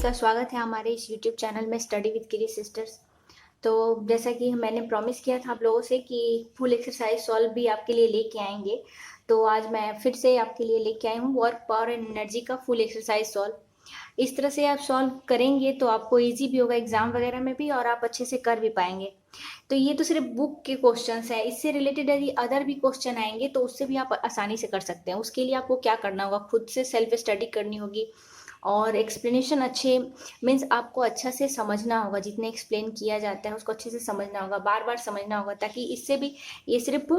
का स्वागत है हमारे इस यूट्यूब चैनल में स्टडी विद किरी सिस्टर्स। तो जैसा कि मैंने प्रॉमिस किया था आप लोगों से कि फुल एक्सरसाइज सॉल्व भी आपके लिए लेके आएंगे, तो आज मैं फिर से आपके लिए लेके आई हूँ वर्क पावर एंड एनर्जी का फुल एक्सरसाइज सॉल्व। इस तरह से आप सॉल्व करेंगे तो आपको इजी भी होगा एग्जाम वगैरह में भी, और आप अच्छे से कर भी पाएंगे। तो ये तो सिर्फ बुक के क्वेश्चंस हैं, इससे रिलेटेड यदि अदर भी क्वेश्चन आएंगे तो उससे भी आप आसानी से कर सकते हैं। उसके लिए आपको क्या करना होगा, खुद से सेल्फ स्टडी करनी होगी और एक्सप्लेनेशन अच्छे मीन्स आपको अच्छा से समझना होगा। जितने एक्सप्लेन किया जाता है उसको अच्छे से समझना होगा, बार बार समझना होगा, ताकि इससे भी ये सिर्फ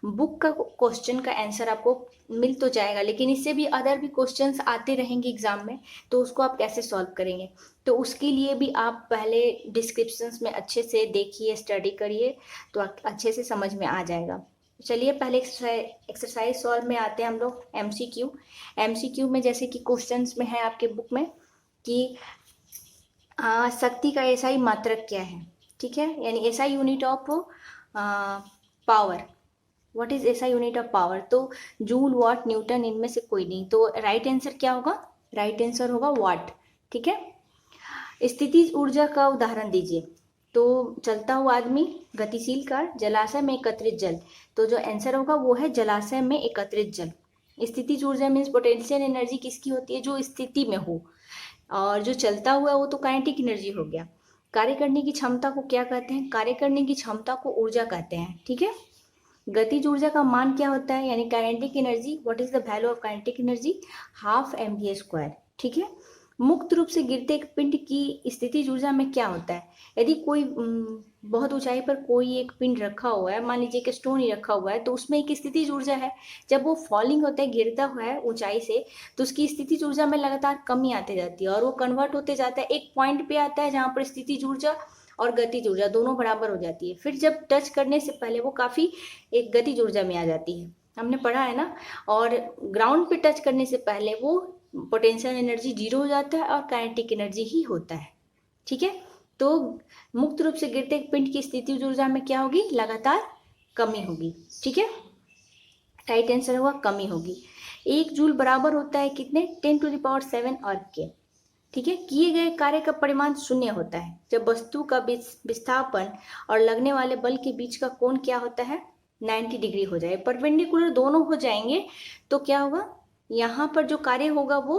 बुक का क्वेश्चन का आंसर आपको मिल तो जाएगा, लेकिन इससे भी अदर भी क्वेश्चंस आते रहेंगे एग्जाम में, तो उसको आप कैसे सॉल्व करेंगे। तो उसके लिए भी आप पहले डिस्क्रिप्शंस में अच्छे से देखिए, स्टडी करिए, तो अच्छे से समझ में आ जाएगा। चलिए पहले एक्सरसाइज सॉल्व में आते हैं हम लोग। एमसीक्यू में जैसे कि क्वेश्चंस में है आपके बुक में कि शक्ति का एसआई मात्रक क्या है, ठीक है, यानी SI unit of power. What is SI unit of power? तो जूल, वाट, न्यूटन, इनमें से कोई नहीं। तो राइट आंसर क्या होगा? राइट आंसर होगा वाट, ठीक है। स्थितिज ऊर्जा का उदाहरण दीजिए। तो चलता हुआ आदमी, गतिशील कार, जलाशय में एकत्रित जल। तो जो आंसर होगा वो है जलाशय में एकत्रित जल। स्थितिज ऊर्जा मीन्स पोटेंशियल एनर्जी किसकी होती है? जो स्थिति में हो। और जो चलता हुआ वो तो काइनेटिक एनर्जी हो गया। कार्य करने की क्षमता को क्या कहते हैं? कार्य करने की क्षमता को ऊर्जा कहते हैं, ठीक है। गतिज ऊर्जा का मान क्या होता है, यानी kinetic energy. What is the value of kinetic energy? Half mv², ठीक है। मुक्त रूप से गिरते एक पिंड की स्थितिज ऊर्जा में क्या होता है? यदि कोई बहुत ऊंचाई पर कोई एक पिंड रखा हुआ है, मान लीजिए कि स्टोन ही रखा हुआ है, तो उसमें एक स्थितिज ऊर्जा है। जब वो फॉलिंग होता है, गिरता हुआ है ऊंचाई से, तो उसकी स्थितिज ऊर्जा में लगातार कमी आती जाती है और वो कन्वर्ट होते जाता है। एक पॉइंट पे आता है जहाँ पर स्थितिज ऊर्जा और गतिज ऊर्जा दोनों बराबर हो जाती है। फिर जब टच करने से पहले वो काफी एक गतिज ऊर्जा में आ जाती है, हमने पढ़ा है ना। और ग्राउंड पे टच करने से पहले वो पोटेंशियल एनर्जी 0 हो जाता है और काइनेटिक एनर्जी ही होता है, ठीक है। तो मुक्त रूप से गिरते पिंड की स्थितिज ऊर्जा में क्या होगी? लगातार कमी होगी, ठीक है। राइट आंसर होगा कमी होगी। 1 जूल बराबर होता है कितने? 10⁷ अर्ग के, ठीक है। किए गए कार्य का परिमाण 0 होता है जब वस्तु का विस्थापन और लगने वाले बल के बीच का कोण क्या होता है? 90 डिग्री हो जाए। परपेंडिकुलर दोनों हो जाएंगे तो क्या होगा? यहाँ पर जो कार्य होगा वो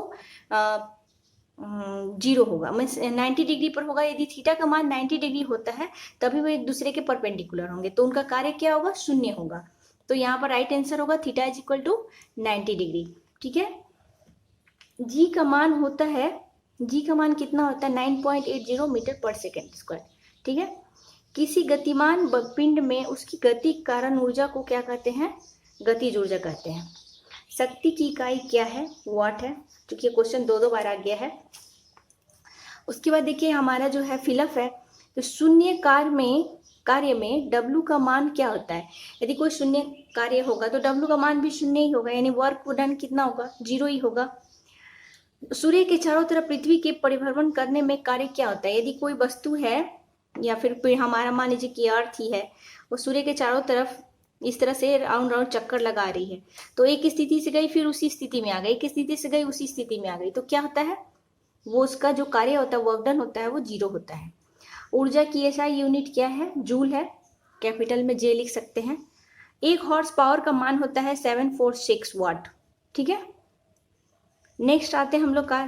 0 होगा, मीन्स 90 डिग्री पर होगा। यदि थीटा का मान 90 डिग्री होता है तभी वो एक दूसरे के परपेंडिकुलर होंगे, तो उनका कार्य क्या होगा? 0 होगा। तो यहाँ पर राइट आंसर होगा theta is equal to 90 degree, ठीक है। जी का मान होता है, जी का मान कितना होता है? 9.80 मीटर पर सेकेंड स्क्वायर, ठीक है। किसी गतिमान पिंड में उसकी गति के कारण ऊर्जा को क्या कहते हैं? गतिज ऊर्जा कहते हैं। शक्ति की इकाई क्या है? वाट है, क्योंकि क्वेश्चन दो बार आ गया है। उसके बाद देखिए हमारा जो है फिलअप है, तो शून्य कार्य में W का मान क्या होता है? यदि कोई शून्य कार्य होगा तो W का मान भी 0 ही होगा, यानी वर्क डन कितना होगा? 0 ही होगा। सूर्य के चारों तरफ पृथ्वी के परिभ्रमण करने में कार्य क्या होता है? यदि कोई वस्तु है या फिर हमारा मान लीजिए कि अर्थ ही है, वो सूर्य के चारों तरफ इस तरह से राउंड राउंड चक्कर लगा रही है, तो एक स्थिति से गई फिर उसी स्थिति में आ गई, एक स्थिति से गई उसी स्थिति में आ गई, तो क्या होता है? वो उसका जो कार्य होता है, वर्क डन होता है, वो 0 होता है। ऊर्जा की एसआई यूनिट क्या है? जूल है, कैपिटल में जे लिख सकते हैं। 1 हॉर्स पावर का मान होता है 746 वाट, ठीक है। नेक्स्ट आते हैं हम लोग का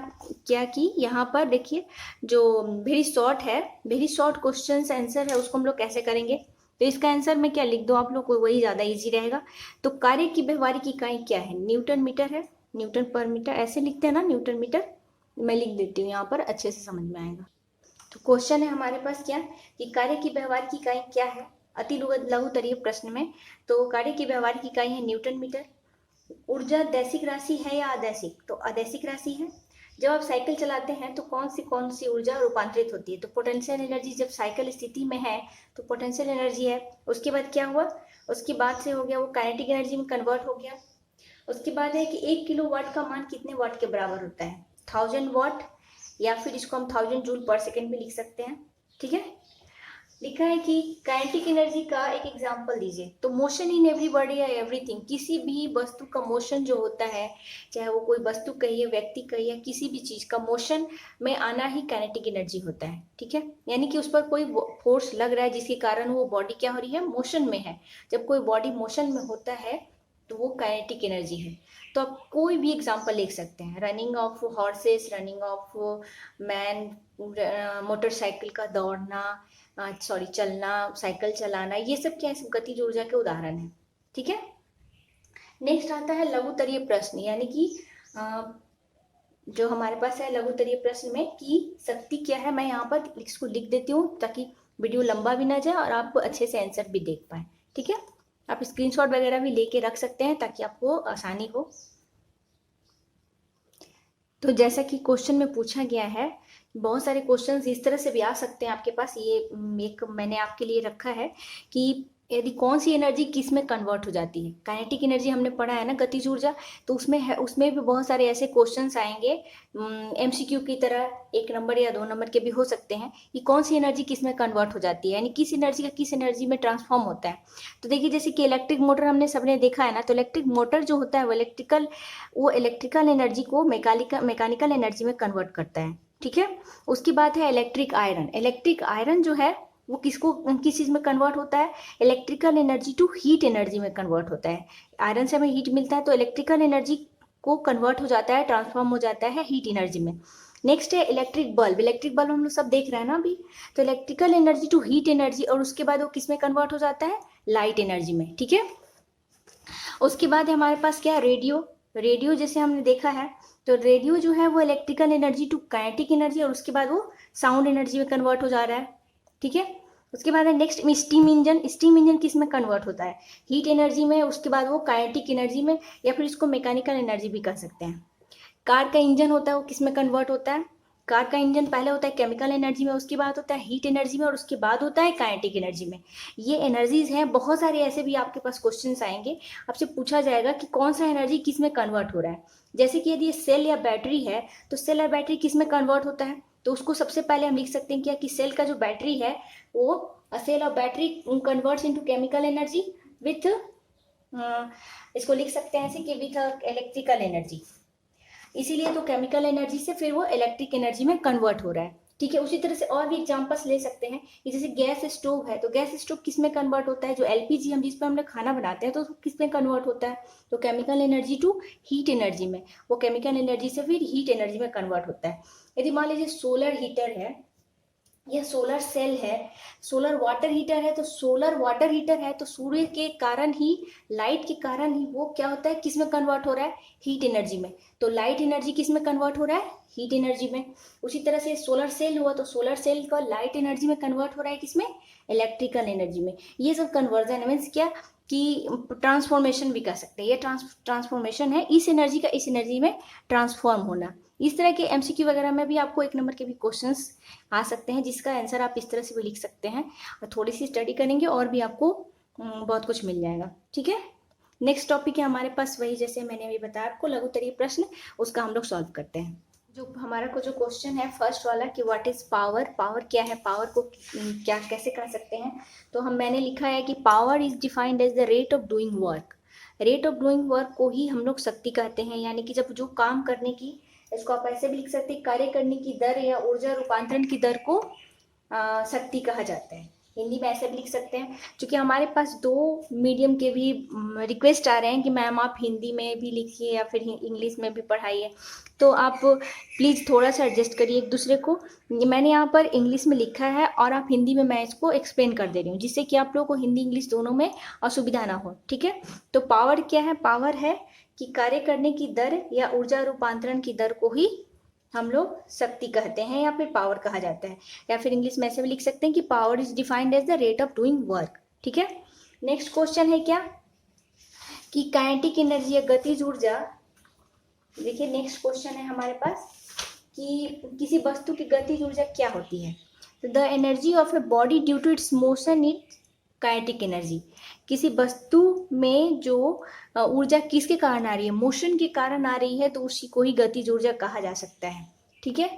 क्या कि यहाँ पर देखिए जो वेरी शॉर्ट है, वेरी शॉर्ट क्वेश्चन आंसर है, उसको हम लोग कैसे करेंगे? तो इसका आंसर में क्या लिख दो आप लोग को, वही ज़्यादा इजी रहेगा। तो कार्य की व्यवहारिक इकाई क्या है? न्यूटन मीटर है, न्यूटन पर मीटर ऐसे लिखते हैं ना, न्यूटन मीटर। मैं लिख देती हूँ यहाँ पर, अच्छे से समझ में आएगा। तो क्वेश्चन है हमारे पास क्या कि कार्य की व्यवहारिक इकाई क्या है, अति लघुतरीय प्रश्न में। तो कार्य की व्यवहारिक इकाई है न्यूटन मीटर। ऊर्जा दैसिक राशि है या अदैसिक? तो अदैसिक राशि है। जब आप साइकिल चलाते हैं तो कौन सी ऊर्जा रूपांतरित होती है? तो पोटेंशियल एनर्जी। जब साइकिल स्थिति में है तो पोटेंशियल एनर्जी है। उसके बाद क्या हुआ? उसके बाद से हो गया वो काइनेटिक एनर्जी में कन्वर्ट हो गया। उसके बाद है कि 1 किलो वाट का मान कितने वाट के बराबर होता है? 1000 वाट, या फिर इसको हम 1000 जूल पर सेकेंड भी लिख सकते हैं, ठीक है। लिखा है कि काइनेटिक एनर्जी का एक एग्जांपल दीजिए। तो मोशन इन एवरीबॉडी या एवरीथिंग, किसी भी वस्तु का मोशन जो होता है, चाहे वो कोई वस्तु कहिए, व्यक्ति कहिए, किसी भी चीज का मोशन में आना ही काइनेटिक एनर्जी होता है। ठीक है, यानी कि उस पर कोई फोर्स लग रहा है जिसके कारण वो बॉडी क्या हो रही है, मोशन में है। जब कोई बॉडी मोशन में होता है तो वो काइनेटिक एनर्जी है। तो आप कोई भी एग्जांपल लिख सकते हैं, running of horses, running of man, motorcycle का दौड़ना, सॉरी चलना, साइकिल चलाना, ये सब क्या है, गतिज ऊर्जा के उदाहरण है। ठीक है, नेक्स्ट आता है लघुतरीय प्रश्न, यानी कि जो हमारे पास है लघुतरीय प्रश्न में कि शक्ति क्या है। मैं यहाँ पर इसको लिख देती हूँ ताकि वीडियो लंबा भी ना जाए और आप अच्छे से आंसर भी देख पाए। ठीक है, आप स्क्रीनशॉट वगैरह भी लेके रख सकते हैं ताकि आपको आसानी हो। तो जैसा कि क्वेश्चन में पूछा गया है, बहुत सारे क्वेश्चंस इस तरह से भी आ सकते हैं आपके पास। ये एक मैंने आपके लिए रखा है कि यदि कौन सी एनर्जी किस में कन्वर्ट हो जाती है। काइनेटिक एनर्जी हमने पढ़ा है ना, गतिज ऊर्जा, तो उसमें है, उसमें भी बहुत सारे ऐसे क्वेश्चंस आएंगे एमसीक्यू की तरह, 1 नंबर या 2 नंबर के भी हो सकते हैं, कि कौन सी एनर्जी किस में कन्वर्ट हो जाती है, यानी किस एनर्जी का किस एनर्जी में ट्रांसफॉर्म होता है। तो देखिए, जैसे कि इलेक्ट्रिक मोटर हमने सबने देखा है ना, तो इलेक्ट्रिक मोटर जो होता है वो इलेक्ट्रिकल एनर्जी को मैकेनिकल एनर्जी में कन्वर्ट करता है। ठीक है, उसकी बात है इलेक्ट्रिक आयरन। इलेक्ट्रिक आयरन जो है वो किस चीज में कन्वर्ट होता है, electrical energy to heat energy में कन्वर्ट होता है। आयरन से हमें हीट मिलता है, तो इलेक्ट्रिकल एनर्जी को कन्वर्ट हो जाता है, ट्रांसफॉर्म हो जाता है हीट एनर्जी में। नेक्स्ट है इलेक्ट्रिक बल्ब। इलेक्ट्रिक बल्ब हम लोग सब देख रहे हैं ना अभी, तो electrical energy to heat energy, और उसके बाद वो किस में कन्वर्ट हो जाता है, लाइट एनर्जी में। ठीक है, उसके बाद है हमारे पास क्या, रेडियो। रेडियो जैसे हमने देखा है, तो रेडियो जो है वो electrical energy to kinetic energy, और उसके बाद वो साउंड एनर्जी में कन्वर्ट हो जा रहा है। ठीक है, उसके बाद है next steam engine. Steam engine किस में कन्वर्ट होता है, हीट एनर्जी में, उसके बाद वो काइनेटिक एनर्जी में, या फिर इसको मैकेनिकल एनर्जी भी कह सकते हैं। कार का इंजन होता है वो किस में कन्वर्ट होता है, कार का इंजन पहले होता है केमिकल एनर्जी में, उसके बाद होता है हीट एनर्जी में, और उसके बाद होता है काइनेटिक एनर्जी में। ये एनर्जीज हैं। बहुत सारे ऐसे भी आपके पास क्वेश्चंस आएंगे, आपसे पूछा जाएगा कि कौन सा एनर्जी किस में कन्वर्ट हो रहा है। जैसे कि यदि ये सेल या बैटरी है, तो सेल या बैटरी किस में कन्वर्ट होता है, तो उसको सबसे पहले हम लिख सकते हैं क्या, कि सेल का जो बैटरी है वो, cell of battery converts into chemical energy with, इसको लिख सकते हैं ऐसे कि विथ इलेक्ट्रिकल एनर्जी। इसीलिए तो केमिकल एनर्जी से फिर वो इलेक्ट्रिक एनर्जी में कन्वर्ट हो रहा है। ठीक है, उसी तरह से और भी एग्जांपल्स ले सकते हैं कि जैसे गैस स्टोव है, तो गैस स्टोव किस में कन्वर्ट होता है, जो एलपीजी हम जिस पर हम लोग खाना बनाते हैं, तो किस में कन्वर्ट होता है, तो chemical energy to heat energy में। वो केमिकल एनर्जी से फिर हीट एनर्जी में कन्वर्ट होता है। यदि मान लीजिए सोलर हीटर है या सोलर सेल है, सोलर वाटर हीटर है, तो सोलर वाटर हीटर है तो सूर्य के कारण ही, लाइट के कारण ही वो क्या होता है, किस में कन्वर्ट हो रहा है, हीट एनर्जी में। तो लाइट एनर्जी किस में कन्वर्ट हो रहा है, हीट एनर्जी में। उसी तरह से सोलर सेल हुआ, तो सोलर सेल का लाइट एनर्जी में कन्वर्ट हो रहा है किसमें, इलेक्ट्रिकल एनर्जी में। ये सब कन्वर्जन मीन्स क्या, कि ट्रांसफॉर्मेशन भी कह सकते हैं। ये ट्रांसफॉर्मेशन है, इस एनर्जी का इस एनर्जी में ट्रांसफॉर्म होना। इस तरह के एमसीक्यू वगैरह में भी आपको 1 नंबर के भी क्वेश्चंस आ सकते हैं, जिसका आंसर आप इस तरह से भी लिख सकते हैं। और थोड़ी सी स्टडी करेंगे और भी आपको बहुत कुछ मिल जाएगा। ठीक है, नेक्स्ट टॉपिक है हमारे पास वही, जैसे मैंने अभी बताया आपको, लघुतरीय प्रश्न, उसका हम लोग सॉल्व करते हैं। जो हमारा को जो क्वेश्चन है फर्स्ट वाला कि व्हाट इज पावर, पावर क्या है, पावर को क्या कैसे कर सकते हैं। तो मैंने लिखा है कि power is defined as the rate of doing work. Rate of doing work को ही हम लोग शक्ति कहते हैं, यानी कि जब जो काम करने की, इसको आप ऐसे भी लिख सकते हैं, कार्य करने की दर या ऊर्जा रूपांतरण की दर को शक्ति कहा जाता है। हिंदी में ऐसे भी लिख सकते हैं। क्योंकि हमारे पास 2 मीडियम के भी रिक्वेस्ट आ रहे हैं कि मैम आप हिंदी में भी लिखिए या फिर इंग्लिश में भी पढ़ाइए, तो आप प्लीज़ थोड़ा सा एडजस्ट करिए एक दूसरे को। मैंने यहाँ पर इंग्लिश में लिखा है और आप हिंदी में मैं इसको एक्सप्लेन कर दे रही हूँ, जिससे कि आप लोगों को हिंदी इंग्लिश दोनों में असुविधा ना हो। ठीक है, तो पावर क्या है, पावर है कि कार्य करने की दर या ऊर्जा रूपांतरण की दर को ही हम लोग शक्ति कहते हैं या फिर पावर कहा जाता है। या फिर इंग्लिश में ऐसे भी लिख सकते हैं कि power is defined as the rate of doing work. ठीक है, नेक्स्ट क्वेश्चन है क्या, कि काइनेटिक एनर्जी या गतिज ऊर्जा। देखिए नेक्स्ट क्वेश्चन है हमारे पास कि किसी वस्तु की गतिज ऊर्जा क्या होती है। तो the energy of a body due to its motion is kinetic energy. किसी वस्तु में जो ऊर्जा किसके कारण आ रही है, मोशन के कारण आ रही है, तो उसी को ही गतिज ऊर्जा कहा जा सकता है। ठीक है,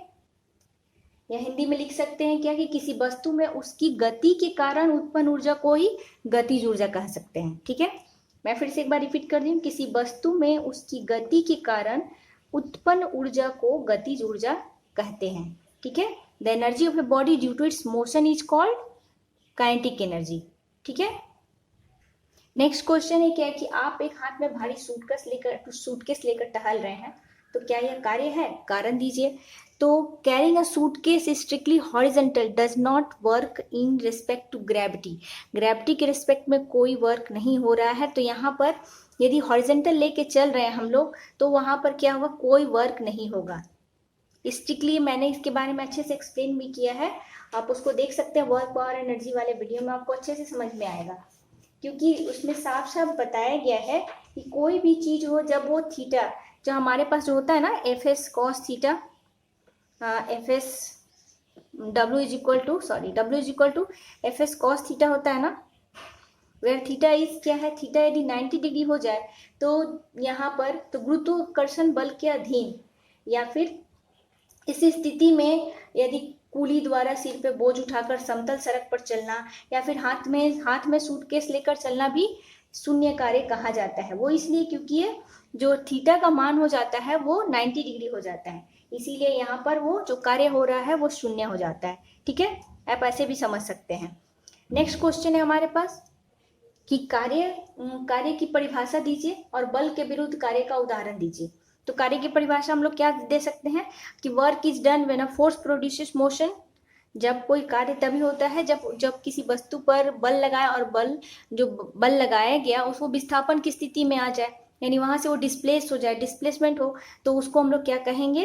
या हिंदी में लिख सकते हैं क्या कि किसी वस्तु में उसकी गति के कारण उत्पन्न ऊर्जा को ही गतिज ऊर्जा कह सकते हैं। ठीक है, मैं फिर से एक बार रिपीट कर दी हूँ, किसी वस्तु में उसकी गति के कारण उत्पन्न ऊर्जा को गतिज ऊर्जा कहते हैं। ठीक है, the energy of a body due to its motion is called kinetic energy. ठीक है, नेक्स्ट क्वेश्चन है क्या है कि आप एक हाथ में भारी सूटकेस लेकर टहल रहे हैं, तो क्या यह कार्य है? कारण दीजिए। तो carrying a suitcase is strictly horizontal does not work in respect to gravity. Gravity के रिस्पेक्ट में कोई वर्क नहीं हो रहा है, तो यहाँ पर यदि हॉरिजॉन्टल लेके चल रहे हैं हम लोग तो वहाँ पर क्या होगा, कोई वर्क नहीं होगा। स्ट्रिक्टली मैंने इसके बारे में अच्छे से एक्सप्लेन भी किया है, आप उसको देख सकते हैं वर्क पावर एनर्जी वाले वीडियो में, आपको अच्छे से समझ में आएगा, क्योंकि उसमें साफ साफ बताया गया है कि कोई भी चीज़ हो जब वो थीटा जो हमारे पास जो होता है ना F S cos theta, F S W is equal to F S cos theta होता है ना, वेयर थीटा इज क्या है, थीटा यदि 90 डिग्री हो जाए तो यहाँ पर तो गुरुत्वाकर्षण बल के अधीन, या फिर इस स्थिति में यदि कूली द्वारा सिर पे बोझ उठाकर समतल सड़क पर चलना या फिर हाथ में सूटकेस लेकर चलना भी शून्य कार्य कहा जाता है। वो इसलिए क्योंकि ये जो थीटा का मान हो जाता है वो 90 डिग्री हो जाता है, इसीलिए यहाँ पर वो जो कार्य हो रहा है वो शून्य हो जाता है। ठीक है, आप ऐसे भी समझ सकते हैं। नेक्स्ट क्वेश्चन है हमारे पास कि कार्य की परिभाषा दीजिए और बल के विरुद्ध कार्य का उदाहरण दीजिए। तो कार्य की परिभाषा हम लोग क्या दे सकते हैं कि work is done when a force produces motion. जब कोई कार्य तभी होता है जब किसी वस्तु पर बल लगाए और जो बल लगाया गया उसको विस्थापन की स्थिति में आ जाए, यानी वहां से वो डिस्प्लेस हो जाए, डिस्प्लेसमेंट हो, तो उसको हम लोग क्या कहेंगे,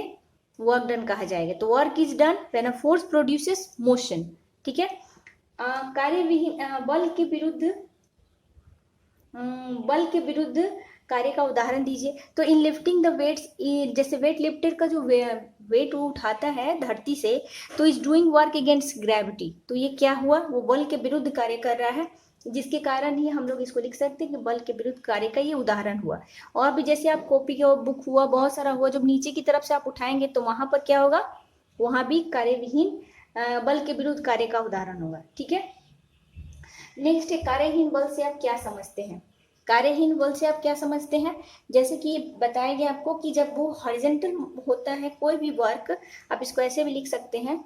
वर्क डन कहा जाएगा। तो work is done when a force produces motion. ठीक है, बल के विरुद्ध कार्य का उदाहरण दीजिए। तो इन लिफ्टिंग द वेट्स, जैसे वेट लिफ्टर का जो वेट वो उठाता है धरती से, तो is doing work against gravity. तो ये क्या हुआ, वो बल के विरुद्ध कार्य कर रहा है, जिसके कारण ही हम लोग इसको लिख सकते हैं कि बल के विरुद्ध कार्य का ये उदाहरण हुआ। और भी जैसे आप कॉपी का बुक हुआ, बहुत सारा हुआ, जब नीचे की तरफ से आप उठाएंगे तो वहां पर क्या होगा, वहां भी कार्यविहीन बल के विरुद्ध कार्य का उदाहरण होगा। ठीक है, नेक्स्ट है कार्यहीन बल से आप क्या समझते हैं। कार्यहीन बल से आप क्या समझते हैं, जैसे कि बताया गया आपको कि जब वो हॉरिजॉन्टल होता है कोई भी वर्क, आप इसको ऐसे भी लिख सकते हैं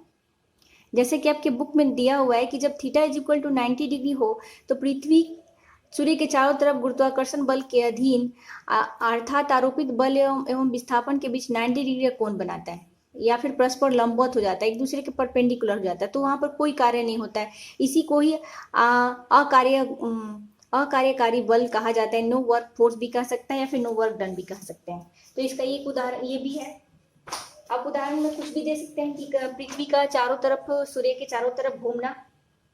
जैसे कि आपके बुक में दिया हुआ है कि जब theta is equal to 90 degree हो तो पृथ्वी सूर्य के चारों तरफ गुरुत्वाकर्षण बल के अधीन अर्थात आरोपित बल एवं विस्थापन के बीच 90 डिग्री का कोण बनाता है, या फिर परस्पर लंबवत हो जाता है, एक दूसरे के परपेंडिकुलर हो जाता है, तो वहां पर कोई कार्य नहीं होता है। इसी को ही अकार्यकारी बल कहा जाता है। नो वर्क फोर्स भी कह सकते हैं या फिर नो वर्क डन भी कह सकते हैं। तो इसका एक उदाहरण ये भी है। आप उदाहरण में कुछ भी दे सकते हैं कि पृथ्वी का चारों तरफ, सूर्य के चारों तरफ घूमना।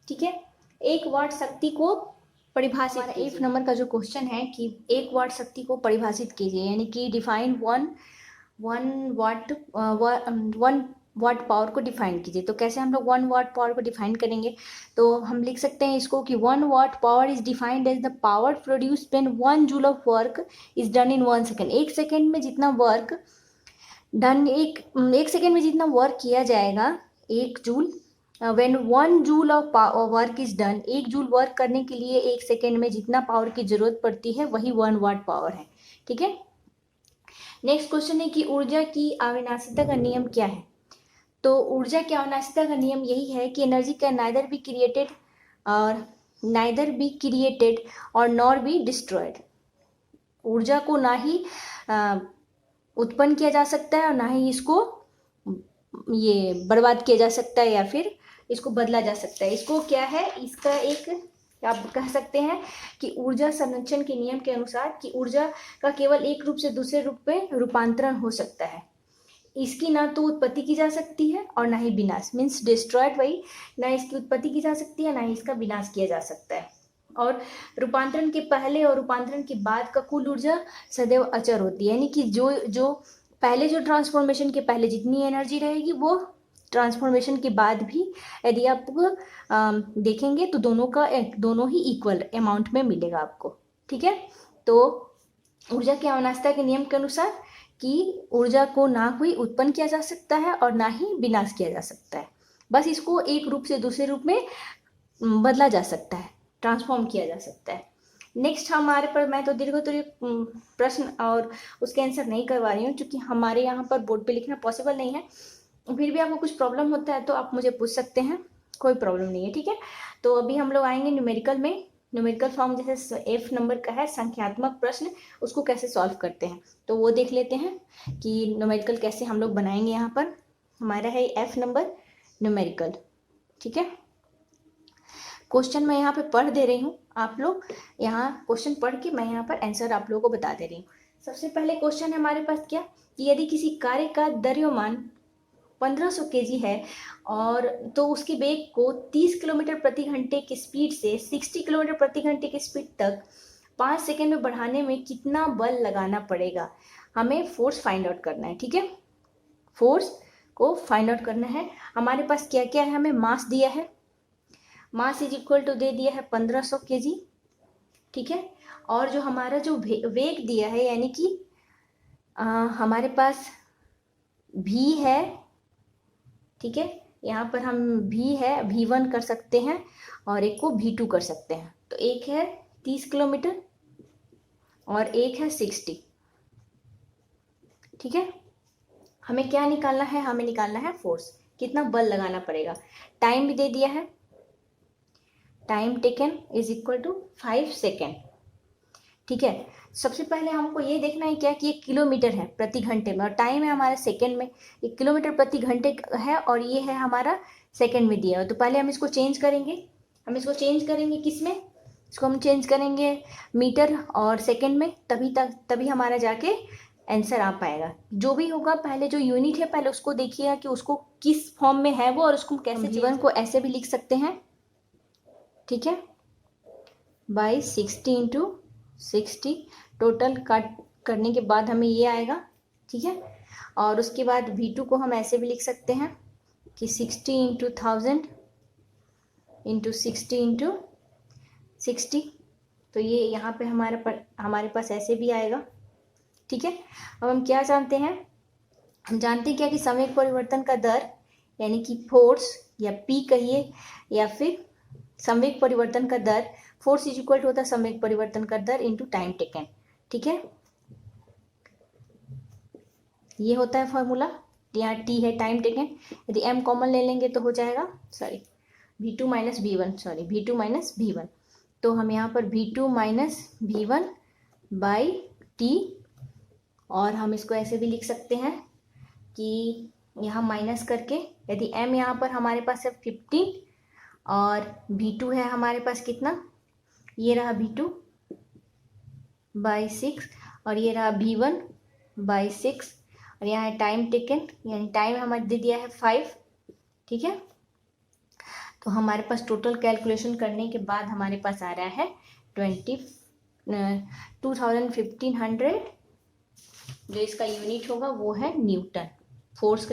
ठीक है, 1 वाट शक्ति को परिभाषित, 8 नंबर का जो क्वेश्चन है कि 1 वाट शक्ति को परिभाषित कीजिए, यानी कि डिफाइन वन वाट पावर को डिफाइन कीजिए। तो कैसे हम लोग 1 वाट पावर को डिफाइन करेंगे, तो हम लिख सकते हैं इसको कि 1 watt power is defined as the power produced when 1 joule of work is done in 1 second. एक सेकेंड में जितना वर्क डन, एक सेकेंड में जितना वर्क किया जाएगा, 1 joule, when 1 joule of work is done, 1 joule work करने के लिए 1 सेकेंड में जितना पावर की जरूरत पड़ती है वही 1 वाट पावर है। ठीक है, नेक्स्ट क्वेश्चन है कि ऊर्जा की अविनाशिता का नियम क्या है। तो ऊर्जा की अविनाशिता का नियम यही है कि एनर्जी का नाइदर बी क्रिएटेड और नॉर बी डिस्ट्रॉयड। ऊर्जा को ना ही उत्पन्न किया जा सकता है और ना ही इसको ये बर्बाद किया जा सकता है या फिर इसको बदला जा सकता है। इसको क्या है, इसका एक आप कह सकते हैं कि ऊर्जा संरक्षण के नियम के अनुसार कि ऊर्जा का केवल एक रूप से दूसरे रूप में रूपांतरण हो सकता है। इसकी ना तो उत्पत्ति की जा सकती है और ना ही विनाश, मीन्स डिस्ट्रॉयड, वही ना इसकी उत्पत्ति की जा सकती है ना ही इसका विनाश किया जा सकता है। और रूपांतरण के पहले और रूपांतरण के बाद का कुल ऊर्जा सदैव अचर होती है, यानी कि जो पहले जो ट्रांसफॉर्मेशन के पहले जितनी एनर्जी रहेगी वो ट्रांसफॉर्मेशन के बाद भी यदि आप देखेंगे तो दोनों ही इक्वल अमाउंट में मिलेगा आपको। ठीक है, तो ऊर्जा की अविनाशिता के नियम के अनुसार कि ऊर्जा को ना ही उत्पन्न किया जा सकता है और ना ही विनाश किया जा सकता है। बस इसको एक रूप से दूसरे रूप में बदला जा सकता है, ट्रांसफॉर्म किया जा सकता है। नेक्स्ट हमारे पर, मैं तो दीर्घ प्रश्न और उसके आंसर नहीं करवा रही हूँ क्योंकि हमारे यहाँ पर बोर्ड पे लिखना पॉसिबल नहीं है। फिर भी आपको कुछ प्रॉब्लम होता है तो आप मुझे पूछ सकते हैं, कोई प्रॉब्लम नहीं है, ठीक है। तो अभी हम लोग आएंगे न्यूमेरिकल में। न्यूमेरिकल फॉर्म जैसे F नंबर का है संख्यात्मक प्रश्न, उसको कैसे सॉल्व करते हैं तो वो देख लेते हैं कि न्यूमेरिकल कैसे हम लोग बनाएंगे। यहाँ पर हमारा है F नंबर न्यूमेरिकल, ठीक है। क्वेश्चन मैं यहाँ पे पढ़ दे रही हूँ, आप लोग यहाँ क्वेश्चन पढ़ के मैं यहाँ पर आंसर आप लोगों को बता दे रही हूँ। सबसे पहले क्वेश्चन है हमारे पास क्या, कि यदि किसी कार्य का द्रव्यमान 1500 kg है और तो उसके वेग को 30 किलोमीटर प्रति घंटे की स्पीड से 60 किलोमीटर प्रति घंटे की स्पीड तक 5 सेकेंड में बढ़ाने में कितना बल लगाना पड़ेगा। हमें फोर्स फाइंड आउट करना है, ठीक है। फोर्स को फाइंड आउट करना है। हमारे पास क्या क्या है, हमें मास दिया है, मास इज इक्वल टू दे दिया है 1500 kg, ठीक है। और जो हमारा जो वेग दिया है यानी कि हमारे पास v है, ठीक है। यहाँ पर हम v है, v1 कर सकते हैं और एक को v2 कर सकते हैं। तो एक है 30 किलोमीटर और एक है 60, ठीक है। हमें क्या निकालना है, हमें निकालना है फोर्स, कितना बल लगाना पड़ेगा। टाइम भी दे दिया है, time taken is equal to 5 second, ठीक है। सबसे पहले हमको ये देखना है क्या कि ये किलोमीटर है प्रति घंटे में और टाइम है हमारा सेकंड में। ये किलोमीटर प्रति घंटे है और ये है हमारा सेकंड में दिया है। तो पहले हम इसको चेंज करेंगे, किस में, इसको हम चेंज करेंगे मीटर और सेकंड में, तभी हमारा जाके आंसर आ पाएगा। जो भी होगा पहले जो यूनिट है पहले उसको देखिएगा कि उसको किस फॉर्म में है वो और उसको कैसे, जीवन को ऐसे भी लिख सकते हैं, ठीक है, बाई 60 इंटू 60 टोटल कट करने के बाद हमें ये आएगा, ठीक है। और उसके बाद v2 को हम ऐसे भी लिख सकते हैं कि 60 इंटू 1000 इंटू 60 इंटू 60। तो ये यहाँ पे हमारे पास ऐसे भी आएगा, ठीक है। अब हम क्या जानते हैं, हम जानते हैं क्या कि संवेग परिवर्तन का दर यानी कि फोर्स या p कहिए या फिर संवेग परिवर्तन का दर, फोर्स इज इक्वल टू होता है संवेग परिवर्तन का दर इंटू टाइम टेकन, ठीक है। ये होता है फॉर्मूला, यहाँ t है टाइम टेकन, यदि m कॉमन ले लेंगे तो हो जाएगा v2 माइनस v1, तो हम यहाँ पर v2 minus v1 by t, और हम इसको ऐसे भी लिख सकते हैं कि यहाँ माइनस करके, यदि m यहाँ पर हमारे पास है 15 और v2 है हमारे पास कितना, ये रहा v2 बाई 6 और ये रहा v1 बाई 6 और यहाँ है टाइम टेकन यानी टाइम हमारे दे दिया है 5, ठीक है। तो हमारे पास टोटल कैलकुलेशन करने के बाद हमारे पास आ रहा है 1500, जो इसका यूनिट होगा वो है न्यूटन, फोर्स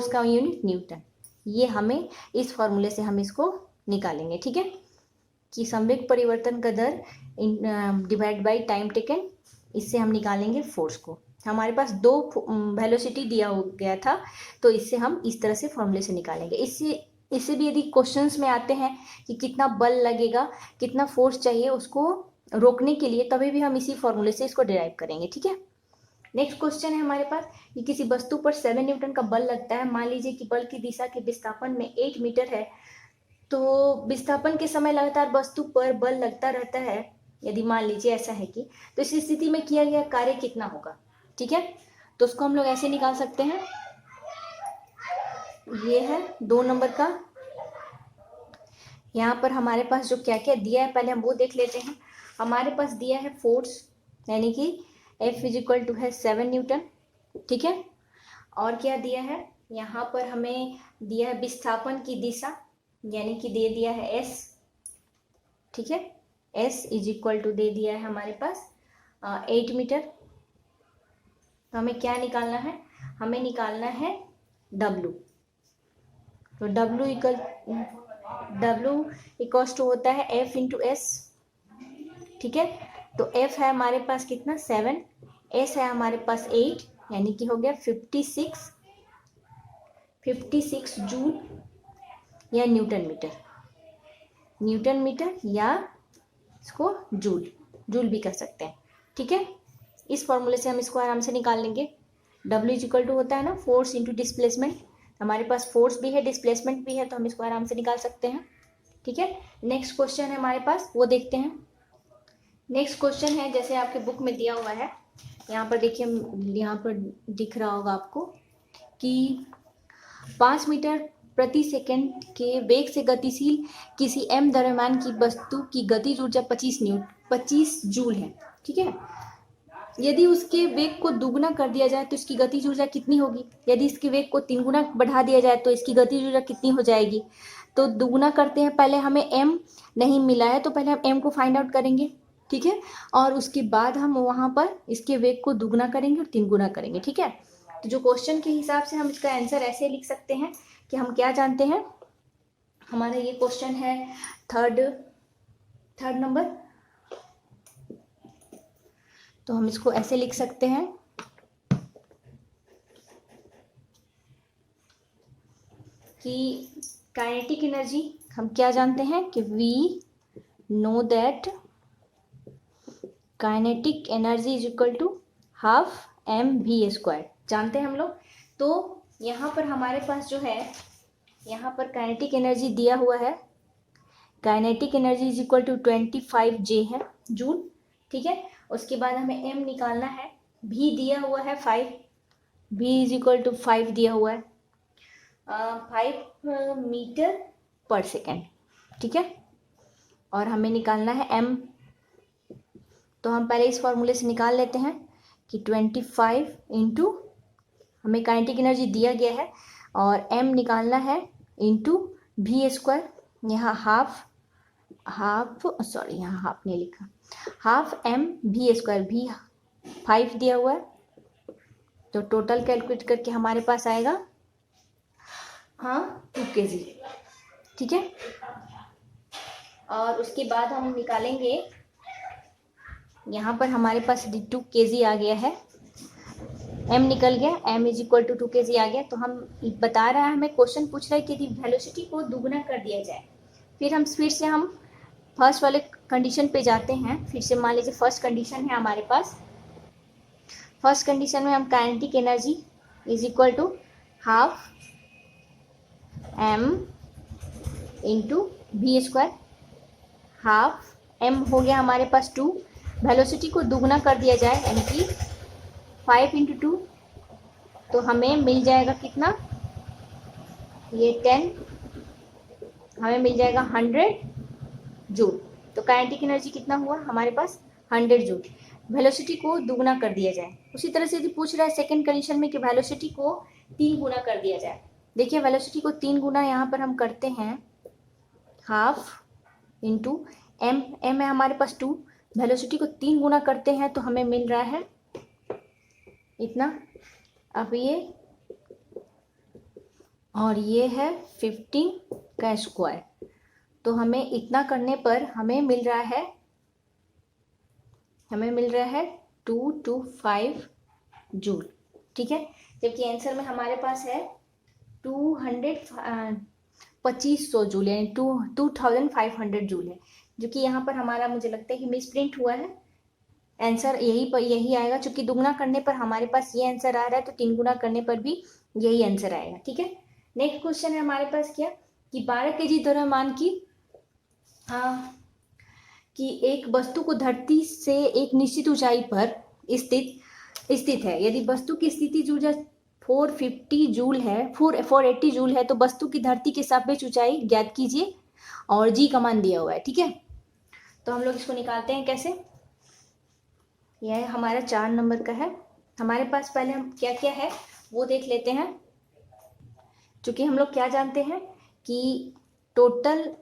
का यूनिट न्यूटन। ये हमें इस फॉर्मूले से हम इसको निकालेंगे, ठीक है, कि संवेग परिवर्तन का दर डिवाइड बाय टाइम टेकन, इससे हम निकालेंगे फोर्स को। हमारे पास दो वेलोसिटी दिया हो गया था तो इससे हम इस तरह से फॉर्मूले से निकालेंगे। इससे भी यदि क्वेश्चंस में आते हैं कि कितना बल लगेगा, कितना फोर्स चाहिए उसको रोकने के लिए, तभी भी हम इसी फॉर्मूले से इसको डिराइव करेंगे, ठीक है। नेक्स्ट क्वेश्चन है हमारे पास कि किसी वस्तु पर 7 न्यूटन का बल लगता है। मान लीजिए कि बल की दिशा के विस्थापन में 8 मीटर है, तो विस्थापन के समय लगातार वस्तु पर बल लगता रहता है। यदि मान लीजिए ऐसा है कि, तो इस स्थिति में किया गया कार्य कितना होगा, ठीक है। तो उसको हम लोग ऐसे निकाल सकते हैं, ये है 2 नंबर का। यहाँ पर हमारे पास जो क्या क्या दिया है पहले हम वो देख लेते हैं। हमारे पास दिया है फोर्स यानी कि F इज इक्वल टू है 7 न्यूटन, ठीक है। और क्या दिया है, यहाँ पर हमें दिया है विस्थापन की दिशा यानी कि दे दिया है S, ठीक है। S इज इक्वल टू दे दिया है हमारे पास 8 मीटर। तो हमें क्या निकालना है, हमें निकालना है W। तो W इक्वल्स टू होता है F इंटू S, ठीक है। तो F है हमारे पास कितना 7, S है हमारे पास 8 यानी कि हो गया 56 जूल, या न्यूटन मीटर, न्यूटन मीटर या इसको जूल, जूल भी कह सकते हैं। ठीक है, इस फॉर्मूले से हम इसको आराम से निकाल लेंगे। W इज इक्वल टू होता है ना फोर्स इंटू डिस्प्लेसमेंट, हमारे पास फोर्स भी है डिस्प्लेसमेंट भी है, तो हम इसको आराम से निकाल सकते हैं। ठीक है, नेक्स्ट क्वेश्चन है हमारे पास, वो देखते हैं। नेक्स्ट क्वेश्चन है जैसे आपके बुक में दिया हुआ है, यहाँ पर देखिए, यहाँ पर दिख रहा होगा आपको कि 5 मीटर प्रति सेकंड के वेग से गतिशील किसी m द्रव्यमान की वस्तु की गतिज ऊर्जा 25 जूल है। ठीक है, यदि उसके वेग को दुगुना कर दिया जाए तो इसकी गतिज ऊर्जा कितनी होगी, यदि इसके वेग को 3 गुना बढ़ा दिया जाए तो इसकी गतिज ऊर्जा कितनी हो जाएगी। तो दुगुना करते हैं, पहले हमें m नहीं मिला है तो पहले हम m को फाइंड आउट करेंगे। ठीक है, और उसके बाद हम वहाँ पर इसके वेग को दुगुना करेंगे और 3 गुना करेंगे। ठीक है, तो जो क्वेश्चन के हिसाब से हम इसका आंसर ऐसे लिख सकते हैं कि हम क्या जानते हैं, हमारा ये क्वेश्चन है थर्ड नंबर, तो हम इसको ऐसे लिख सकते हैं कि काइनेटिक एनर्जी हम क्या जानते हैं कि we know that kinetic energy is equal to half mv², जानते हैं हम लोग। तो यहाँ पर हमारे पास जो है, यहाँ पर काइनेटिक एनर्जी दिया हुआ है, kinetic energy is equal to 25J है जूल। ठीक है, उसके बाद हमें m निकालना है, v दिया हुआ है 5, v इज इक्वल टू 5 दिया हुआ है 5 मीटर पर सेकेंड। ठीक है, और हमें निकालना है m, तो हम पहले इस फॉर्मूले से निकाल लेते हैं कि 25 इंटू हमें काइनेटिक एनर्जी दिया गया है और m निकालना है इंटू v², यहाँ हाफ सॉरी यहाँ हाफ नहीं लिखा, हाफ mv², v 5 दिया हुआ है, तो टोटल कैलकुलेट करके हमारे पास आएगा 2 kg। ठीक है, और उसके बाद हम निकालेंगे, यहाँ पर हमारे पास 2 kg आ गया है, m निकल गया, m is equal to 2 kg आ गया। तो हम बता रहा है, हमें क्वेश्चन पूछ रहा है कि यदि वेलोसिटी को दुगुना कर दिया जाए, फिर से हम फर्स्ट वाले कंडीशन पे जाते हैं। फिर से मान लीजिए फर्स्ट कंडीशन है हमारे पास, फर्स्ट कंडीशन में हम kinetic energy is equal to half m into v², half m हो गया हमारे पास 2, वेलोसिटी को दुगुना कर दिया जाए यानी कि 5 इंटू 2, तो हमें मिल जाएगा कितना, ये 10, हमें मिल जाएगा 100 जूल। तो काइनेटिक एनर्जी कितना हुआ हमारे पास 100 जूल, वेलोसिटी को दुगुना कर दिया जाए। उसी तरह से यदि पूछ रहा है सेकंड कंडीशन में कि वेलोसिटी को 3 गुना कर दिया जाए, देखिए वेलोसिटी को 3 गुना यहाँ पर हम करते हैं, हाफ इंटू m है हमारे पास 2, वेलोसिटी को 3 गुना करते हैं तो हमें मिल रहा है इतना। अब ये और ये है 15 का स्क्वायर, तो हमें इतना करने पर हमें मिल रहा है 225 जूल। ठीक है, जबकि आंसर में हमारे पास है 2500 जूल यानी 2500 जूल है, जो कि यहाँ पर हमारा मुझे लगता है कि मिस प्रिंट हुआ है। आंसर यही आएगा, चूंकि दुगुना करने पर हमारे पास ये आंसर आ रहा है तो 3 गुना करने पर भी यही आंसर आएगा। ठीक है, नेक्स्ट क्वेश्चन है हमारे पास क्या कि 12 kg द्रव्यमान की कि एक वस्तु को धरती से एक निश्चित ऊंचाई पर स्थित है, यदि वस्तु की स्थितिज ऊर्जा 480 जूल है तो वस्तु की धरती के सापेक्ष ऊंचाई ज्ञात कीजिए और जी का मान दिया हुआ है। ठीक है, तो हम लोग इसको निकालते हैं कैसे, यह हमारा 4 नंबर का है। हमारे पास पहले हम क्या क्या है वो देख लेते हैं, क्योंकि हम लोग क्या जानते हैं कि total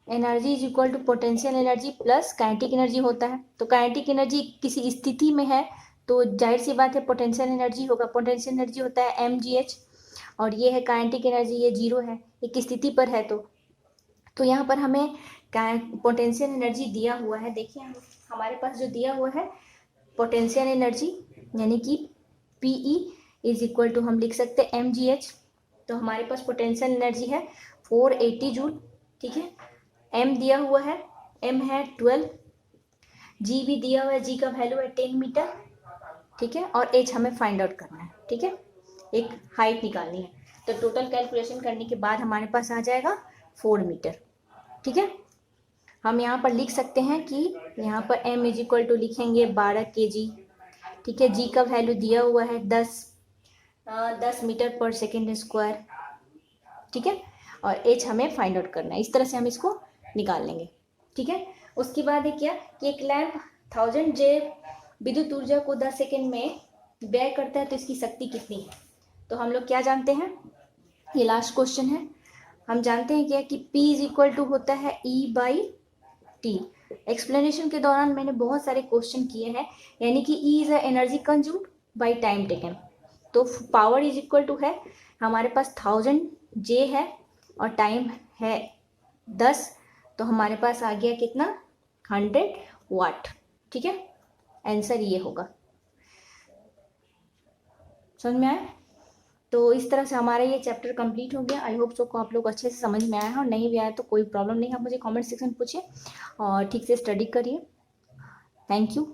energy is equal to potential energy plus kinetic energy होता है। तो काइनेटिक एनर्जी किसी स्थिति में है तो जाहिर सी बात है पोटेंशियल एनर्जी होगा, पोटेंशियल एनर्जी होता है mgh, और ये है काइनेटिक एनर्जी, ये 0 है एक स्थिति पर है। तो यहाँ पर हमें पोटेंशियल एनर्जी दिया हुआ है, देखिए हमारे पास जो दिया हुआ है पोटेंशियल एनर्जी यानी कि PE इज इक्वल टू हम लिख सकते हैं mgh। तो हमारे पास पोटेंशियल एनर्जी है 480 जूल, ठीक है। m दिया हुआ है, m है 12, g भी दिया हुआ है, g का वैल्यू है 10 मीटर, ठीक है। और h हमें फाइंड आउट करना है, ठीक है, एक हाइट निकालनी है। तो टोटल कैलकुलेशन करने के बाद हमारे पास आ जाएगा 4 मीटर, ठीक है। हम यहाँ पर लिख सकते हैं कि यहाँ पर m इज इक्वल टू लिखेंगे 12 kg, ठीक है। g का वैल्यू दिया हुआ है 10 मीटर पर सेकेंड स्क्वायर, ठीक है। और h हमें फाइंड आउट करना है, इस तरह से हम इसको निकाल लेंगे, ठीक है। उसके बाद है क्या कि एक लैंप 1000 J विद्युत ऊर्जा को 10 सेकेंड में व्यय करता है, तो इसकी शक्ति कितनी है। तो हम लोग क्या जानते हैं, ये लास्ट क्वेश्चन है। हम जानते हैं क्या कि P इज इक्वल टू होता है E/T। एक्सप्लेनेशन के दौरान मैंने बहुत सारे क्वेश्चन किए हैं, यानी कि E is energy consumed by time taken. तो पावर इज इक्वल टू है, हमारे पास 1000 J है और टाइम है 10, तो हमारे पास आ गया कितना 100 वाट, ठीक है। आंसर ये होगा, समझ में आया। तो इस तरह से हमारा ये चैप्टर कंप्लीट हो गया। आई होप सो को आप लोग अच्छे से समझ में आया है, और नहीं भी आया तो कोई प्रॉब्लम नहीं है, आप मुझे कमेंट सेक्शन में पूछिए और ठीक से स्टडी करिए। Thank you.